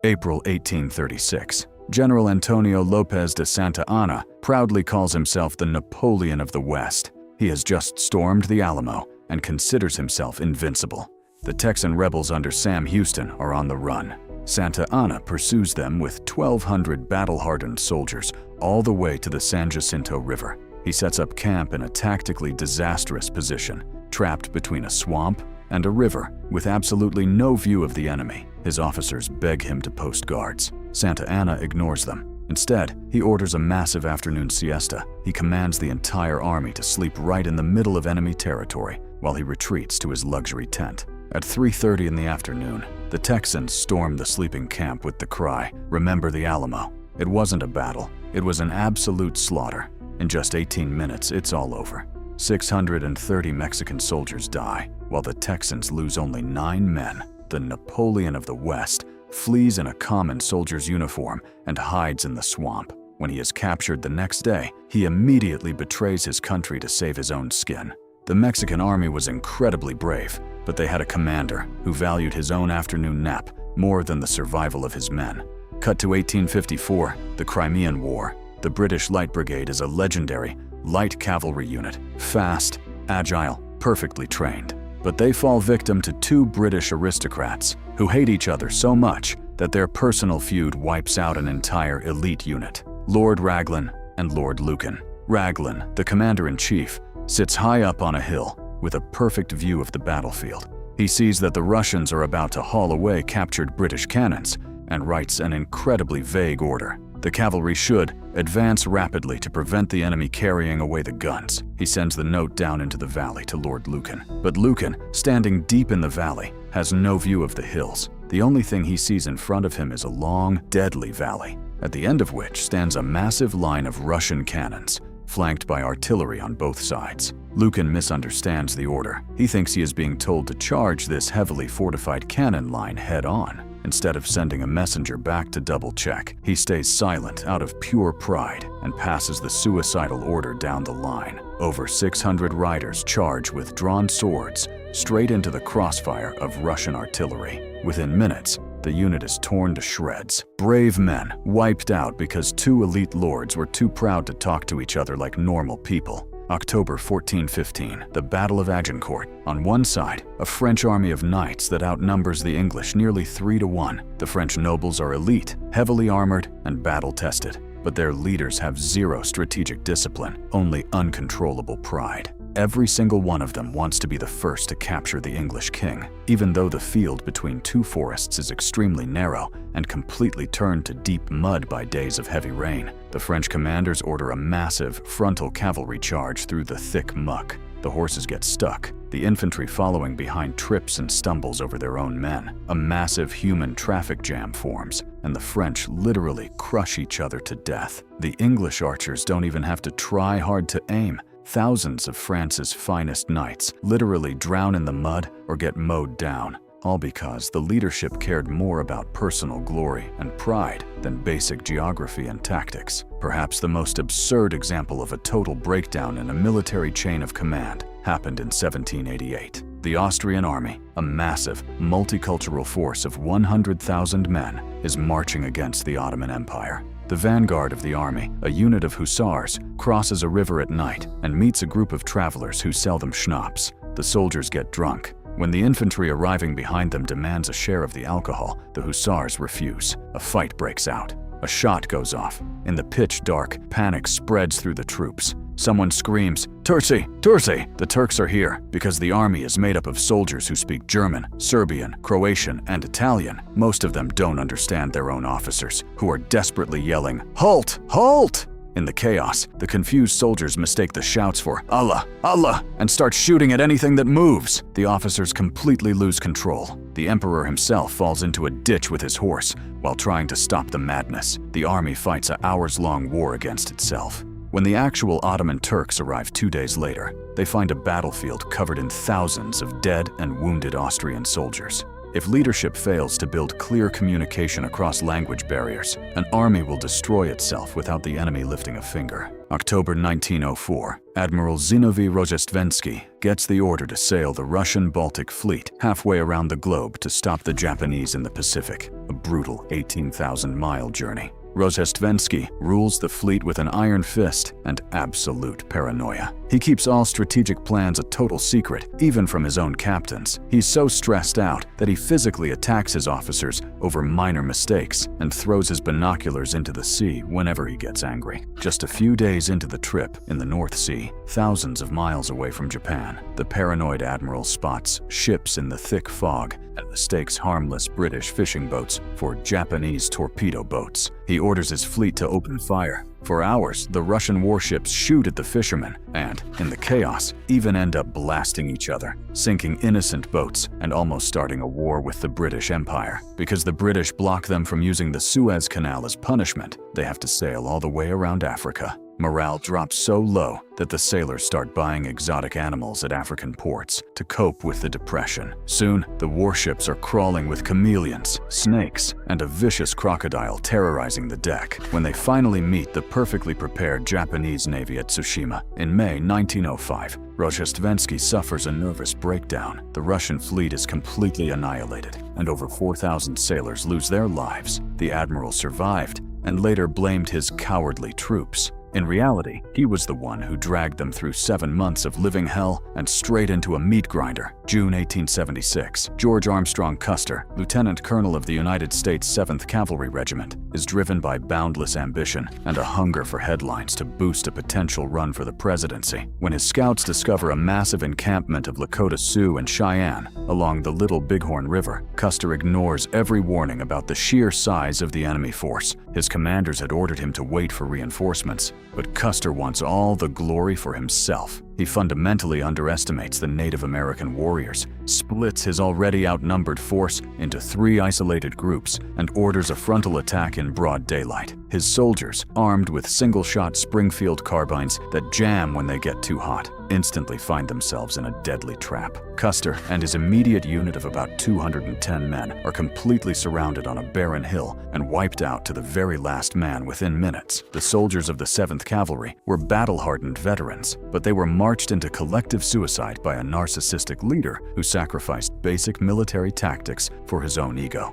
April 1836. General Antonio López de Santa Anna proudly calls himself the Napoleon of the West. He has just stormed the Alamo and considers himself invincible. The Texan rebels under Sam Houston are on the run. Santa Anna pursues them with 1,200 battle-hardened soldiers all the way to the San Jacinto River. He sets up camp in a tactically disastrous position, trapped between a swamp and a river, with absolutely no view of the enemy. His officers beg him to post guards. Santa Anna ignores them. Instead, he orders a massive afternoon siesta. He commands the entire army to sleep right in the middle of enemy territory while he retreats to his luxury tent. At 3:30 in the afternoon, the Texans storm the sleeping camp with the cry, "Remember the Alamo." It wasn't a battle. It was an absolute slaughter. In just 18 minutes, it's all over. 630 Mexican soldiers die, while the Texans lose only 9 men. The Napoleon of the West flees in a common soldier's uniform and hides in the swamp. When he is captured the next day, he immediately betrays his country to save his own skin. The Mexican army was incredibly brave, but they had a commander who valued his own afternoon nap more than the survival of his men. Cut to 1854, the Crimean War. The British Light Brigade is a legendary light cavalry unit, fast, agile, perfectly trained. But they fall victim to 2 British aristocrats who hate each other so much that their personal feud wipes out an entire elite unit, Lord Raglan and Lord Lucan. Raglan, the commander-in-chief, sits high up on a hill with a perfect view of the battlefield. He sees that the Russians are about to haul away captured British cannons and writes an incredibly vague order. The cavalry should advance rapidly to prevent the enemy carrying away the guns. He sends the note down into the valley to Lord Lucan. But Lucan, standing deep in the valley, has no view of the hills. The only thing he sees in front of him is a long, deadly valley, at the end of which stands a massive line of Russian cannons, flanked by artillery on both sides. Lucan misunderstands the order. He thinks he is being told to charge this heavily fortified cannon line head-on. Instead of sending a messenger back to double-check, he stays silent out of pure pride and passes the suicidal order down the line. Over 600 riders charge with drawn swords straight into the crossfire of Russian artillery. Within minutes, the unit is torn to shreds. Brave men wiped out because 2 elite lords were too proud to talk to each other like normal people. October 1415, the Battle of Agincourt. On one side, a French army of knights that outnumbers the English nearly 3 to 1. The French nobles are elite, heavily armored, and battle-tested, but their leaders have zero strategic discipline, only uncontrollable pride. Every single one of them wants to be the first to capture the English king, even though the field between 2 forests is extremely narrow and completely turned to deep mud by days of heavy rain. The French commanders order a massive frontal cavalry charge through the thick muck. The horses get stuck. The infantry following behind trips and stumbles over their own men. A massive human traffic jam forms, and the French literally crush each other to death. The English archers don't even have to try hard to aim. Thousands of France's finest knights literally drown in the mud or get mowed down, all because the leadership cared more about personal glory and pride than basic geography and tactics. Perhaps the most absurd example of a total breakdown in a military chain of command happened in 1788. The Austrian army, a massive, multicultural force of 100,000 men, is marching against the Ottoman Empire. The vanguard of the army, a unit of hussars, crosses a river at night and meets a group of travelers who sell them schnapps. The soldiers get drunk. When the infantry arriving behind them demands a share of the alcohol, the hussars refuse. A fight breaks out. A shot goes off. In the pitch dark, panic spreads through the troops. Someone screams, "Turci! Turci!" The Turks are here because the army is made up of soldiers who speak German, Serbian, Croatian, and Italian. Most of them don't understand their own officers, who are desperately yelling, "Halt! Halt!" In the chaos, the confused soldiers mistake the shouts for "Allah! Allah!" and start shooting at anything that moves. The officers completely lose control. The emperor himself falls into a ditch with his horse while trying to stop the madness. The army fights an hours-long war against itself. When the actual Ottoman Turks arrive 2 days later, they find a battlefield covered in thousands of dead and wounded Austrian soldiers. If leadership fails to build clear communication across language barriers, an army will destroy itself without the enemy lifting a finger. October 1904, Admiral Zinovy Rozhestvensky gets the order to sail the Russian Baltic Fleet halfway around the globe to stop the Japanese in the Pacific, a brutal 18,000-mile journey. Rozhestvensky rules the fleet with an iron fist and absolute paranoia. He keeps all strategic plans a total secret, even from his own captains. He's so stressed out that he physically attacks his officers over minor mistakes and throws his binoculars into the sea whenever he gets angry. Just a few days into the trip, in the North Sea, thousands of miles away from Japan, the paranoid admiral spots ships in the thick fog and mistakes harmless British fishing boats for Japanese torpedo boats. He orders his fleet to open fire. For hours, the Russian warships shoot at the fishermen and, in the chaos, even end up blasting each other, sinking innocent boats and almost starting a war with the British Empire. Because the British block them from using the Suez Canal as punishment, they have to sail all the way around Africa. Morale drops so low that the sailors start buying exotic animals at African ports to cope with the depression. Soon, the warships are crawling with chameleons, snakes, and a vicious crocodile terrorizing the deck. When they finally meet the perfectly prepared Japanese Navy at Tsushima in May 1905, Rozhestvensky suffers a nervous breakdown. The Russian fleet is completely annihilated, and over 4,000 sailors lose their lives. The admiral survived and later blamed his cowardly troops. In reality, he was the one who dragged them through 7 months of living hell and straight into a meat grinder. June 1876, George Armstrong Custer, Lieutenant Colonel of the United States 7th Cavalry Regiment, is driven by boundless ambition and a hunger for headlines to boost a potential run for the presidency. When his scouts discover a massive encampment of Lakota Sioux and Cheyenne along the Little Bighorn River, Custer ignores every warning about the sheer size of the enemy force. His commanders had ordered him to wait for reinforcements, but Custer wants all the glory for himself. He fundamentally underestimates the Native American warriors, splits his already outnumbered force into 3 isolated groups, and orders a frontal attack in broad daylight. His soldiers, armed with single-shot Springfield carbines that jam when they get too hot, instantly find themselves in a deadly trap. Custer and his immediate unit of about 210 men are completely surrounded on a barren hill and wiped out to the very last man within minutes. The soldiers of the 7th Cavalry were battle-hardened veterans, but they were marched into collective suicide by a narcissistic leader who sacrificed basic military tactics for his own ego.